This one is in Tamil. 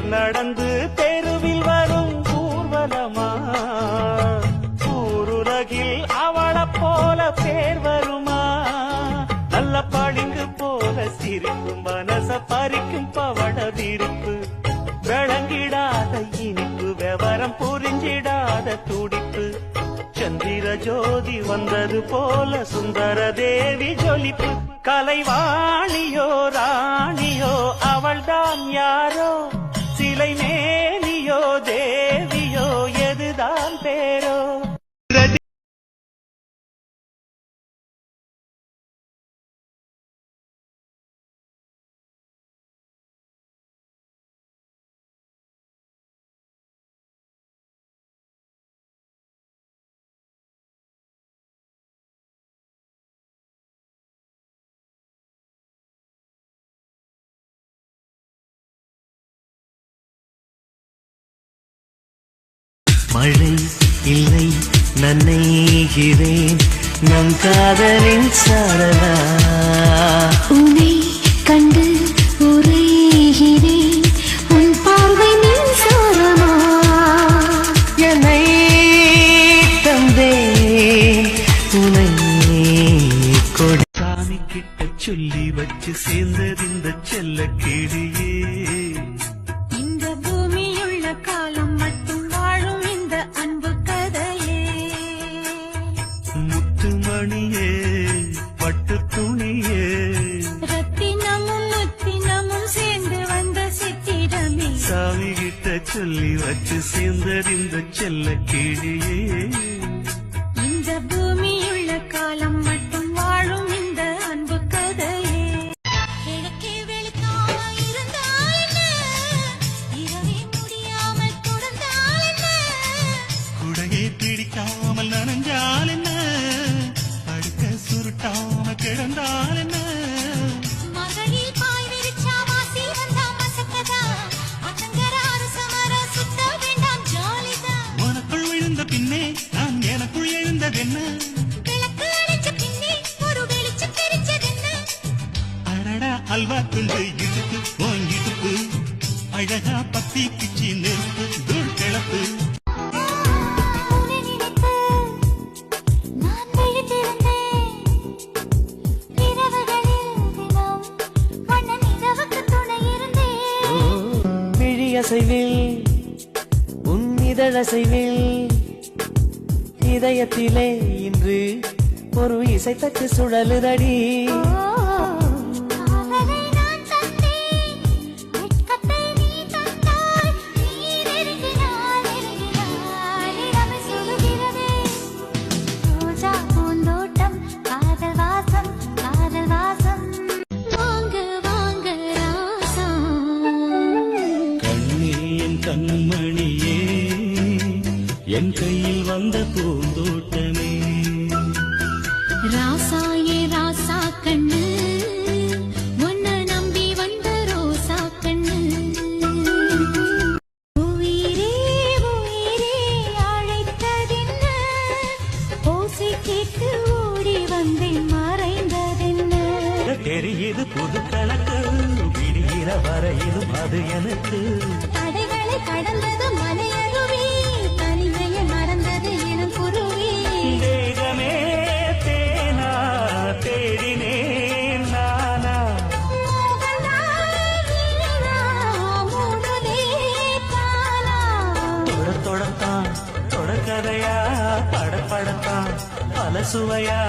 தேர் நடந்து தெருவில் வரும் ஊர்வலமா ஊருலகில் அவளை போல பேர் வருமா நல்ல பளிங்கு போல சிரிக்கும் மனச பறிக்கும் பவள விருப்பு விளங்கிடாத இனிப்பு விவரம் புரிஞ்சிடாத துடிப்பு சந்திர ஜோதி வந்தது போல சுந்தர தேவி ஜொலிப்பு கலைவாணியோ ராணியோ அவள்தான் யாரோ சிலை மேனியோ தேவியோ எதுதான் பேரோ மழை இல்லை நனைகிறேன் நம் காதலின் சாரலா உன்னை கண்டு உரைகிறேன் உன் பார்வை மின்சாரமா என்னை தந்தேன் உனை கொடு சாமி கிட்ட சொல்லி வச்சு சேர்ந்தது இந்த செல்ல கிளியே இந்த பூமியுள்ள காலம் மட்டும் வாழும் இந்த அன்பு கதையே முத்துமணியே பட்டு துணியே ரத்தினமும் முத்தினமும் சேர்ந்து வந்த சித்திரமே சாமி கிட்ட சொல்லி வச்சு சேர்ந்தது இந்த செல்ல கிளியே இந்த பூமியுள்ள காலம் மட்டும் வாழும் இந்த அன்பு கதையே கிழக்கே வெளுக்காம இருந்தால் என்ன இரவே முடியாமல் கொடுத்தால் என்ன குடையை பிடிக்காமல் நனைஞ்சால் என்ன அடுக்க சுருட்டாம கிடந்தால் என்ன மகளிர் பாய் விரிச்சா வாசி வந்தா மசக்கதா அத்தங்கர அரசமர சுத்த வேண்டாம் ஜாலிதான் உனக்குள் விழுந்த பின்னே நான் எனக்குள் எழுந்ததென்ன விளக்கு அணைச்ச பின்னே ஒரு வெளிச்சம் தெரிச்சதென்ன அடடா அல்வா துண்டு இடுப்பு ஓங்கிடுப்பு அழகா பத்தி பிச்சி நெருப்பு தூள் கிளப்பு உன்னை நினைத்து நான் விழித்திருந்தேன் இரவுகளில் தினம் வண்ண நிலவுக்கு துணை இருந்தேன் விழியசைவில் உன் இதழசைவில் இதயத்திலே இன்று ஒரு இசைத்தட்டு சுழலுதடி காதலை நான் தந்தேன் வெட்கத்தை நீ தந்தாய் நீ நெருங்கினாய் இளமை சுடுகிறதே ரோஜா பூந்தோட்டம் காதல் வாசம் வாங்க வாங்க ராசா கண்ணே என் கண்மணியே என் கையில் வந்த பூந்தோட்டமே ராசாயே ராசா கண்ணு உன்னை நம்பி வந்த ரோசா கண்ணு உயிரே உயிரே அழைத்ததென்ன ஓசை கேட்டு ஓடி வந்தேன் மறைந்ததென்ன தெரியுது புது கணக்கு விடுகிற வரையிலும் அது எனக்கு தடைகளை கடந்தது மலையருவி தனிமையை மறந்தது எனும் குருவி தேகமே தேனா தேடினேன் நானா தொடத்தான் தொடக்கதையா படப்படத்தான் பல சுவையா